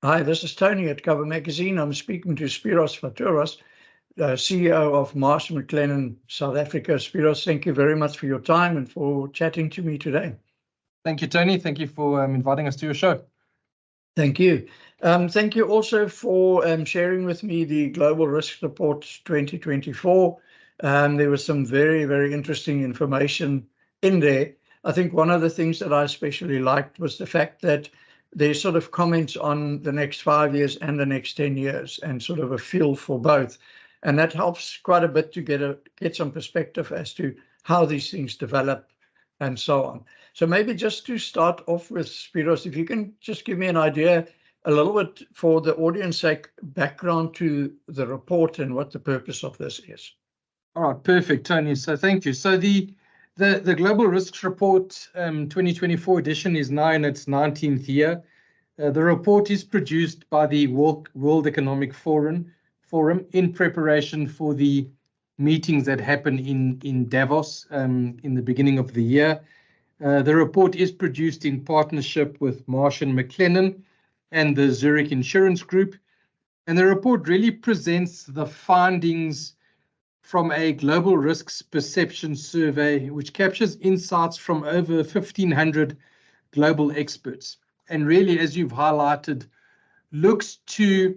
Hi, this is Tony at Cover Magazine. I'm speaking to Spiros Fatouros, CEO of Marsh McLennan, South Africa. Spiros, thank you very much for your time and for chatting to me today. Thank you, Tony. Thank you for inviting us to your show. Thank you. Thank you also for sharing with me the Global Risk Report 2024. There was some very, very interesting information in there. I think one of the things that I especially liked was the fact that there's sort of comments on the next 5 years and the next 10 years and sort of a feel for both. And that helps quite a bit to get some perspective as to how these things develop and so on. So maybe just to start off with, Spiros, if you can just give me an idea, a little bit for the audience sake, background to the report and what the purpose of this is. All right, perfect, Tony. So thank you. So the Global Risks Report 2024 edition is now in its 19th year. The report is produced by the World Economic Forum in preparation for the meetings that happen in Davos in the beginning of the year. The report is produced in partnership with Marsh McLennan and the Zurich Insurance Group. And the report really presents the findings from a global risks perception survey, which captures insights from over 1,500 global experts. And really, as you've highlighted, looks to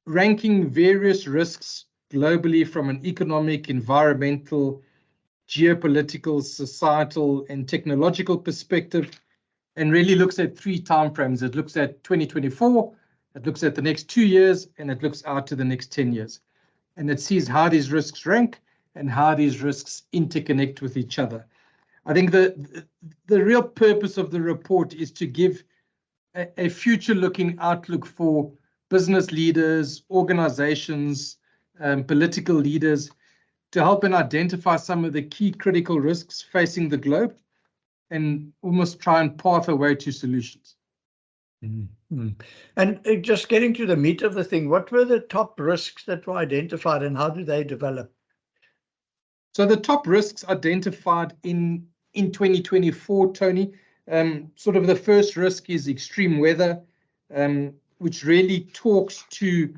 ranking various risks globally from an economic, environmental, geopolitical, societal, and technological perspective, and really looks at 3 timeframes. It looks at 2024, it looks at the next 2 years, and it looks out to the next 10 years. And it sees how these risks rank and how these risks interconnect with each other. I think the real purpose of the report is to give a future-looking outlook for business leaders, organizations, political leaders, to help and identify some of the key critical risks facing the globe and almost try and path a way to solutions. Mm-hmm. And just getting to the meat of the thing, what were the top risks that were identified and how do they develop? So the top risks identified in 2024, Tony, sort of the first risk is extreme weather, which really talks to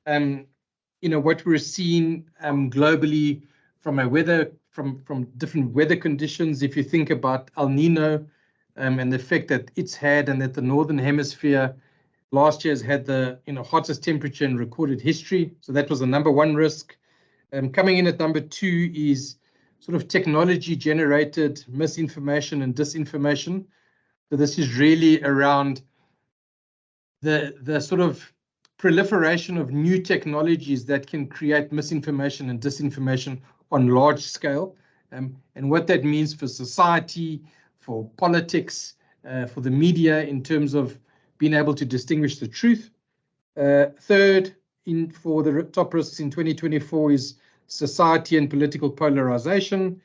what we're seeing globally from different weather conditions. If you think about El Nino and the effect that it's had, and that the Northern Hemisphere last year has had the hottest temperature in recorded history. So that was the number one risk. Coming in at number 2 is sort of technology generated misinformation and disinformation. So this is really around the sort of proliferation of new technologies that can create misinformation and disinformation on large scale, and what that means for society, for politics, for the media in terms of being able to distinguish the truth. Third, for the top risks in 2024 is society and political polarization.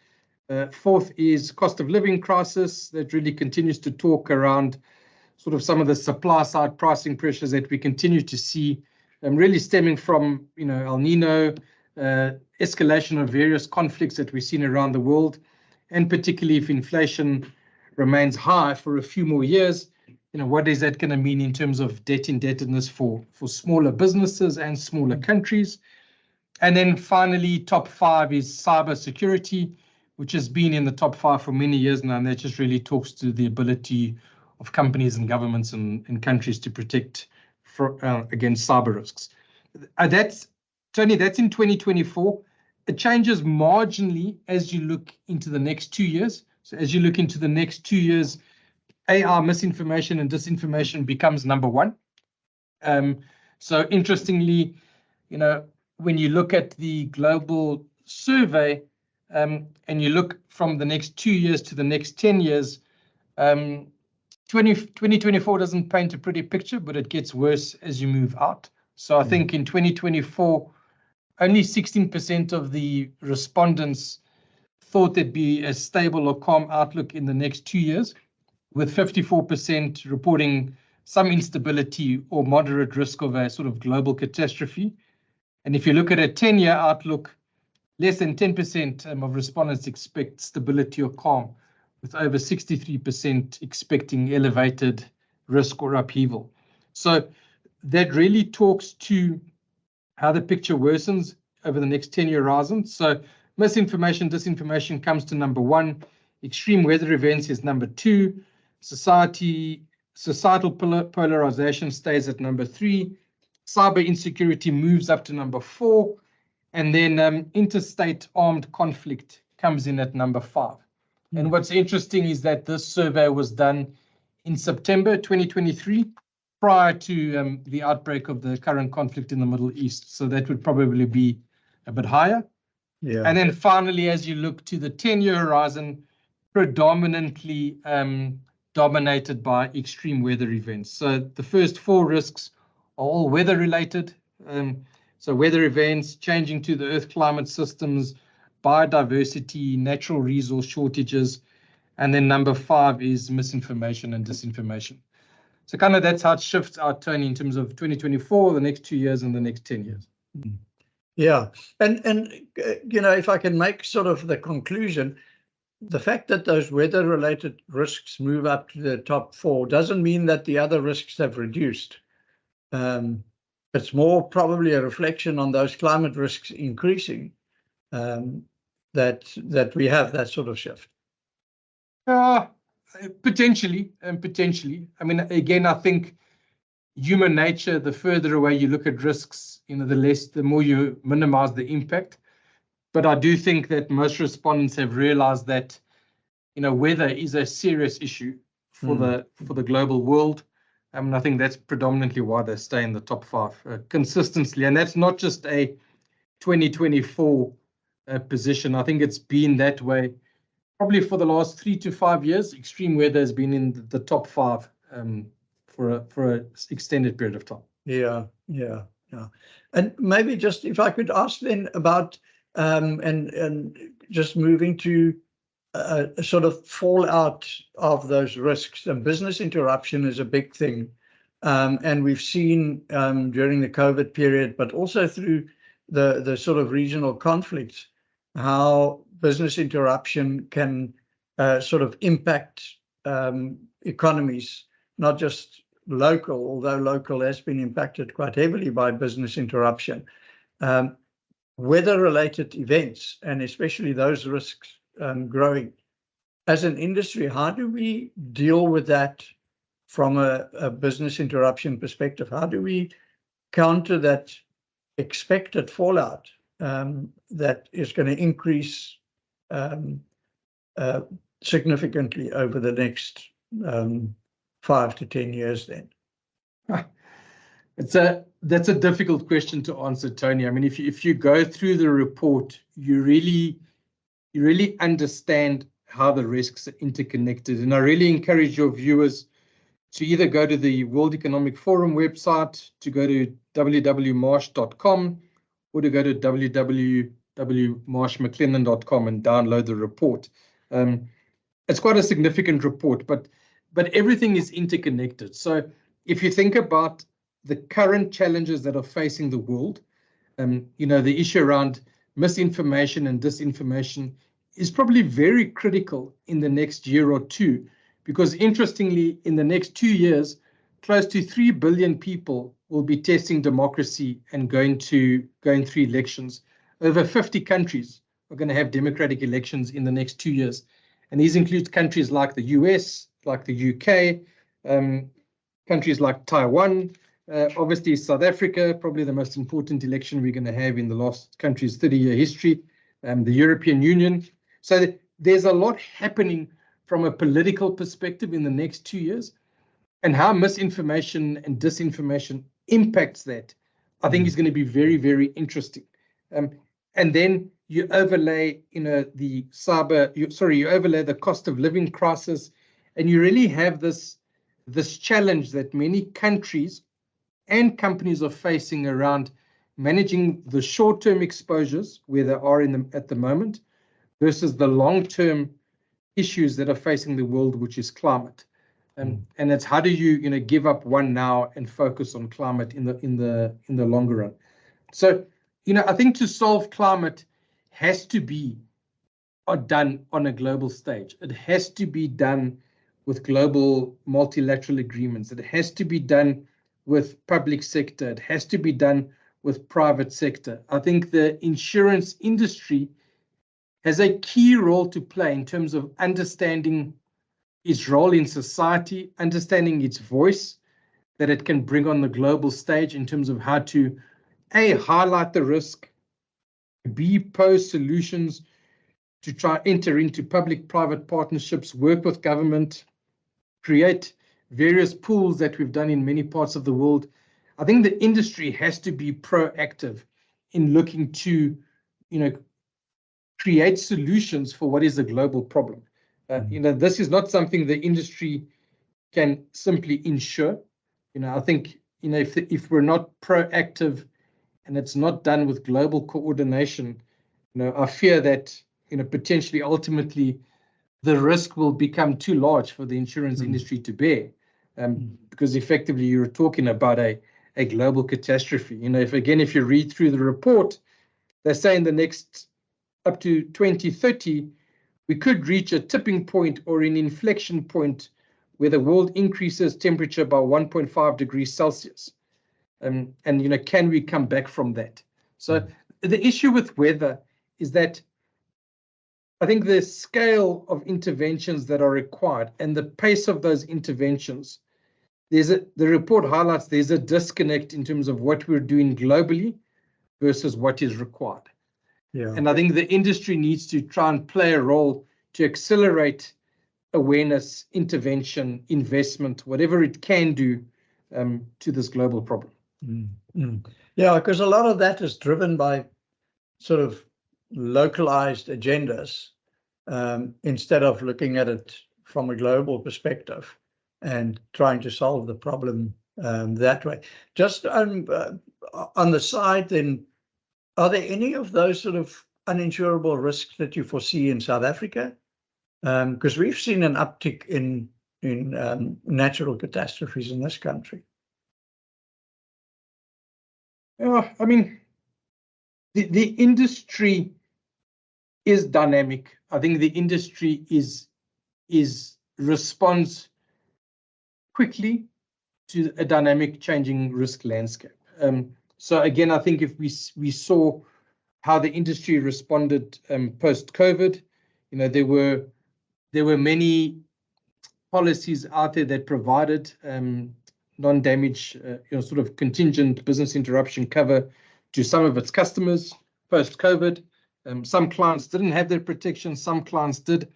Fourth is cost of living crisis that really continues to talk around sort of some of the supply side pricing pressures that we continue to see, really stemming from El Nino, escalation of various conflicts that we've seen around the world, and particularly if inflation remains high for a few more years, what is that going to mean in terms of debt indebtedness for smaller businesses and smaller countries? And then finally, top 5 is cyber security, which has been in the top 5 for many years now, and that just really talks to the ability of companies and governments and countries to protect against cyber risks. Tony, that's in 2024. It changes marginally as you look into the next 2 years. So as you look into the next 2 years, AI, misinformation and disinformation becomes number 1. So interestingly, when you look at the global survey and you look from the next 2 years to the next 10 years, 2024 doesn't paint a pretty picture, but it gets worse as you move out. So I think in 2024, only 16% of the respondents thought there'd be a stable or calm outlook in the next 2 years, with 54% reporting some instability or moderate risk of a sort of global catastrophe. And if you look at a 10-year outlook, less than 10% of respondents expect stability or calm, with over 63% expecting elevated risk or upheaval. So that really talks to how the picture worsens over the next 10-year horizon. So misinformation, disinformation comes to number 1. Extreme weather events is number 2. Societal polarization stays at number 3. Cyber insecurity moves up to number 4. And then interstate armed conflict comes in at number 5. And what's interesting is that this survey was done in September 2023, prior to the outbreak of the current conflict in the Middle East. So that would probably be a bit higher. Yeah. And then finally, as you look to the 10-year horizon, predominantly dominated by extreme weather events. So the first 4 risks are all weather related. So weather events, changing to the Earth climate systems, biodiversity, natural resource shortages, and then number 5 is misinformation and disinformation. So kind of that's how it shifts our tone in terms of 2024, the next 2 years, and the next 10 years. Yeah, and you know, if I can make sort of the conclusion, the fact that those weather-related risks move up to the top 4 doesn't mean that the other risks have reduced. It's more probably a reflection on those climate risks increasing, that we have that sort of shift. Potentially. I mean, again, I think human nature, the further away you look at risks, you know, the more you minimize the impact. But I do think that most respondents have realized that, you know, weather is a serious issue for the global world. I think that's predominantly why they stay in the top 5 consistently. And that's not just a 2024 position. I think it's been that way probably for the last 3 to 5 years. Extreme weather has been in the top 5 for an extended period of time. Yeah. And maybe just if I could ask then about and just moving to a sort of fallout of those risks. And business interruption is a big thing, and we've seen during the COVID period, but also through the sort of regional conflicts, how business interruption can sort of impact economies, not just local, although local has been impacted quite heavily by business interruption. Weather-related events, and especially those risks growing. As an industry, how do we deal with that from a business interruption perspective? How do we counter that expected fallout that is going to increase significantly over the next 5 to 10 years then? That's a difficult question to answer, Tony. I mean, if you go through the report, you really understand how the risks are interconnected. And I really encourage your viewers to either go to the World Economic Forum website, to go to www.marsh.com, or to go to www.marshmclennan.com and download the report. It's quite a significant report, but everything is interconnected. So if you think about the current challenges that are facing the world, you know, the issue around misinformation and disinformation is probably very critical in the next year or 2, because interestingly, in the next 2 years, close to 3 billion people will be testing democracy and going through elections. Over 50 countries are going to have democratic elections in the next 2 years. And these include countries like the US, like the UK, countries like Taiwan, obviously South Africa, probably the most important election we're going to have in the last country's 30-year history, the European Union. So there's a lot happening from a political perspective in the next 2 years, and how misinformation and disinformation impacts that, I think is going to be very, very interesting. And then you overlay, you know, you overlay the cost of living crisis, and you really have this challenge that many countries and companies are facing around managing the short-term exposures where they are at the moment versus the long-term issues that are facing the world, which is climate. And it's how do you give up one now and focus on climate in the longer run. So, you know, I think to solve climate has to be done on a global stage. It has to be done with global multilateral agreements. It has to be done with public sector. It has to be done with private sector. I think the insurance industry has a key role to play in terms of understanding its role in society, understanding its voice that it can bring on the global stage in terms of how to, A, highlight the risk, B, pose solutions, to try enter into public-private partnerships, work with government, create various pools that we've done in many parts of the world. I think the industry has to be proactive in looking to, create solutions for what is a global problem. This is not something the industry can simply ensure. I think, if we're not proactive and it's not done with global coordination, I fear that, potentially ultimately the risk will become too large for the insurance industry to bear, because effectively you're talking about a global catastrophe. If you read through the report, they say in the next up to 2030, we could reach a tipping point or an inflection point where the world increases temperature by 1.5 degrees Celsius. And can we come back from that? So the issue with weather is that I think the scale of interventions that are required and the pace of those interventions, the report highlights there's a disconnect in terms of what we're doing globally versus what is required. Yeah. And I think the industry needs to try and play a role to accelerate awareness, intervention, investment, whatever it can do to this global problem. Yeah, because a lot of that is driven by sort of localized agendas, instead of looking at it from a global perspective and trying to solve the problem that way. Just on the side then, are there any of those sort of uninsurable risks that you foresee in South Africa? Because we've seen an uptick in natural catastrophes in this country. I mean, the industry is dynamic. I think the industry responds quickly to a dynamic changing risk landscape. So again, I think if we saw how the industry responded post-COVID, there were many policies out there that provided non-damage, sort of contingent business interruption cover to some of its customers post-COVID. Some clients didn't have their protection, some clients did.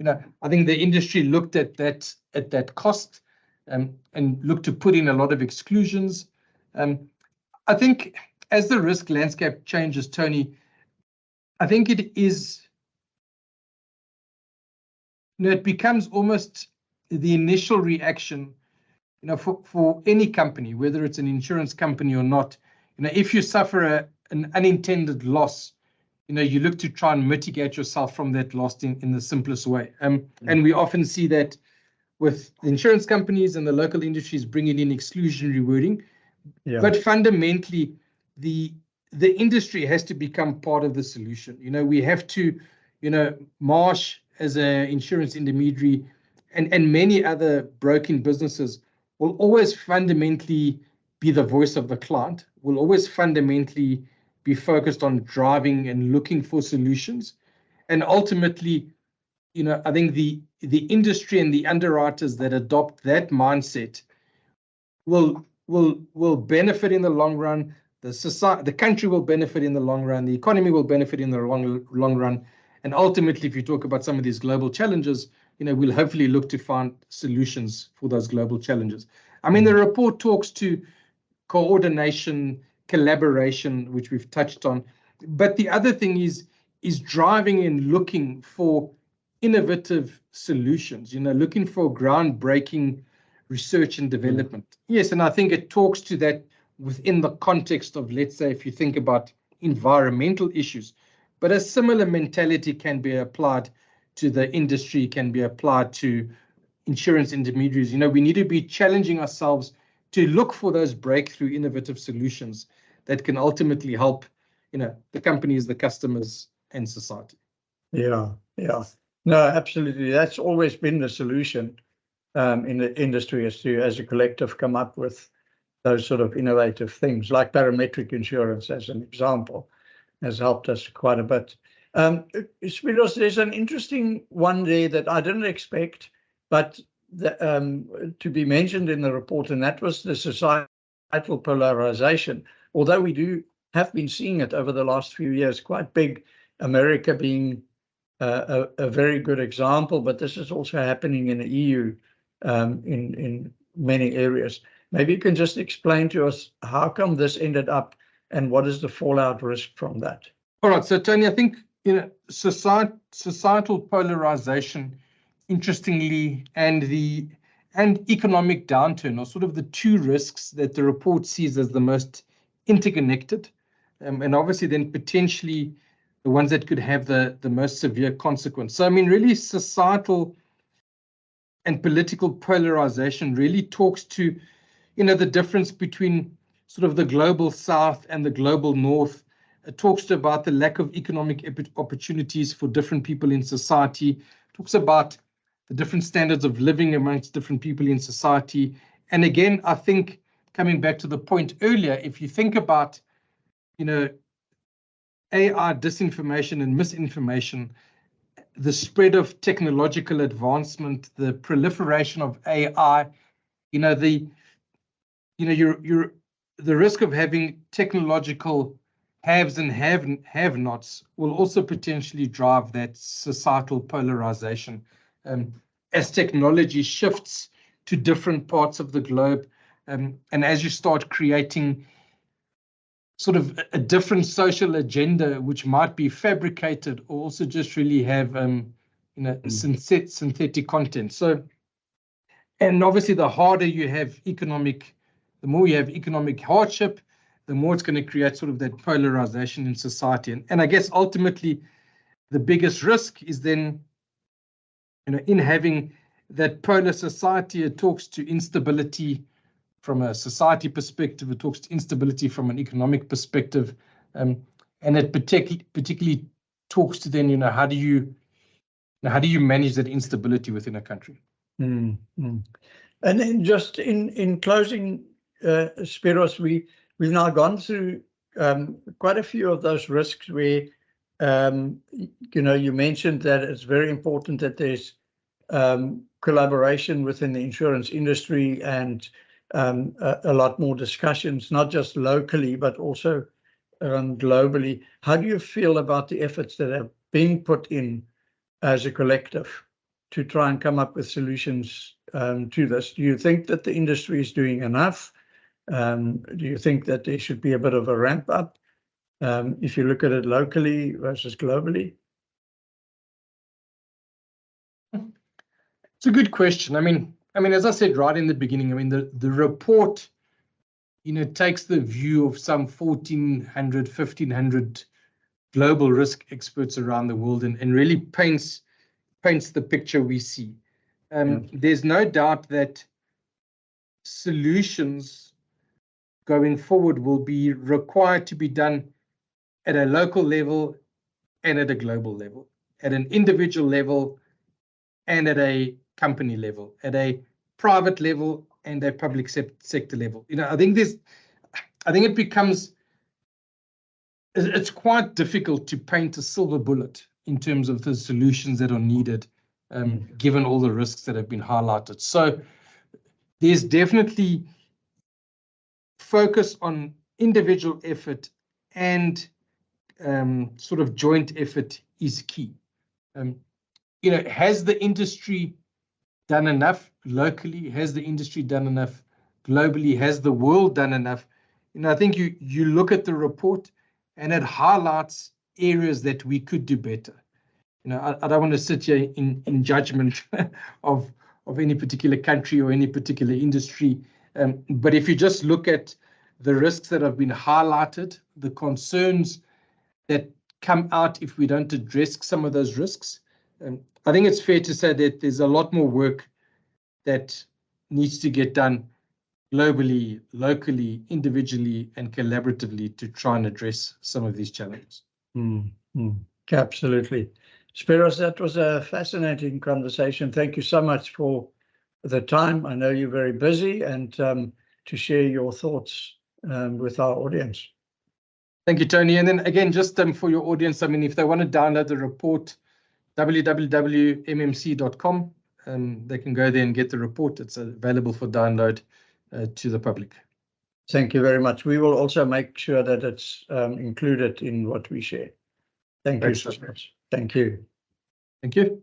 I think the industry looked at that cost and looked to put in a lot of exclusions. I think as the risk landscape changes, Tony, I think it becomes almost the initial reaction, for any company, whether it's an insurance company or not. If you suffer an unintended loss, you look to try and mitigate yourself from that loss in the simplest way. And we often see that with the insurance companies and the local industries bringing in exclusionary wording. Yeah. But fundamentally, the industry has to become part of the solution. We have to, Marsh as an insurance intermediary and many other broking businesses will always fundamentally be the voice of the client, will always fundamentally be focused on driving and looking for solutions. And ultimately, I think the industry and the underwriters that adopt that mindset will benefit in the long run. The country will benefit in the long run. The economy will benefit in the long run. And ultimately, if you talk about some of these global challenges, we'll hopefully look to find solutions for those global challenges. I mean, the report talks to coordination, collaboration, which we've touched on. But the other thing is driving and looking for innovative solutions, looking for groundbreaking research and development. Yes, and I think it talks to that within the context of, let's say, if you think about environmental issues, but a similar mentality can be applied to the industry, can be applied to insurance intermediaries. We need to be challenging ourselves to look for those breakthrough innovative solutions that can ultimately help, the companies, the customers, and society. Yeah. No, absolutely. That's always been the solution in the industry, is to, as a collective, come up with those sort of innovative things, like parametric insurance, as an example, has helped us quite a bit. Spiros, there's an interesting one there that I didn't expect, but to be mentioned in the report, and that was the societal polarization. Although we have been seeing it over the last few years, quite big, America being a very good example, but this is also happening in the EU in many areas. Maybe you can just explain to us how come this ended up and what is the fallout risk from that? All right, so Tony, I think societal polarization, interestingly, and economic downturn are sort of the two risks that the report sees as the most interconnected, and obviously then potentially the ones that could have the most severe consequence. So I mean, really, societal and political polarization really talks to, the difference between sort of the global South and the global North. It talks about the lack of economic opportunities for different people in society. It talks about the different standards of living amongst different people in society. And again, I think coming back to the point earlier, if you think about, AI disinformation and misinformation, the spread of technological advancement, the proliferation of AI, the risk of having technological haves and have-nots will also potentially drive that societal polarization as technology shifts to different parts of the globe, and as you start creating sort of a different social agenda, which might be fabricated or also just really have synthetic content. So, and obviously the harder you have the more you have economic hardship, the more it's going to create sort of that polarization in society. And I guess ultimately the biggest risk is then, in having that polar society. It talks to instability from a society perspective, it talks to instability from an economic perspective, and it particularly talks to then, how do you manage that instability within a country? Mm-hmm. And then just in closing, Spiros, we've now gone through quite a few of those risks where, you mentioned that it's very important that there's collaboration within the insurance industry and a lot more discussions, not just locally, but also globally. How do you feel about the efforts that are being put in as a collective to try and come up with solutions to this? Do you think that the industry is doing enough? Do you think that there should be a bit of a ramp up if you look at it locally versus globally? It's a good question. I mean, as I said right in the beginning, the report, takes the view of some 1,400, 1,500 global risk experts around the world and really paints the picture we see. There's no doubt that solutions going forward will be required to be done at a local level and at a global level, at an individual level and at a company level, at a private level and a public sector level. I think it becomes, it's quite difficult to paint a silver bullet in terms of the solutions that are needed, given all the risks that have been highlighted. So there's definitely focus on individual effort and sort of joint effort is key. Has the industry done enough locally? Has the industry done enough globally? Has the world done enough? I think you look at the report and it highlights areas that we could do better. I don't want to sit here in judgment of any particular country or any particular industry, but if you just look at the risks that have been highlighted, the concerns that come out if we don't address some of those risks, I think it's fair to say that there's a lot more work that needs to get done globally, locally, individually, and collaboratively to try and address some of these challenges. Absolutely. Spiros, that was a fascinating conversation. Thank you so much for the time. I know you're very busy, and to share your thoughts with our audience. Thank you, Tony. And then again, just for your audience, I mean, if they want to download the report, www.mmc.com, they can go there and get the report. It's available for download to the public. Thank you very much. We will also make sure that it's included in what we share. Thank you so much. Thank you. Thank you.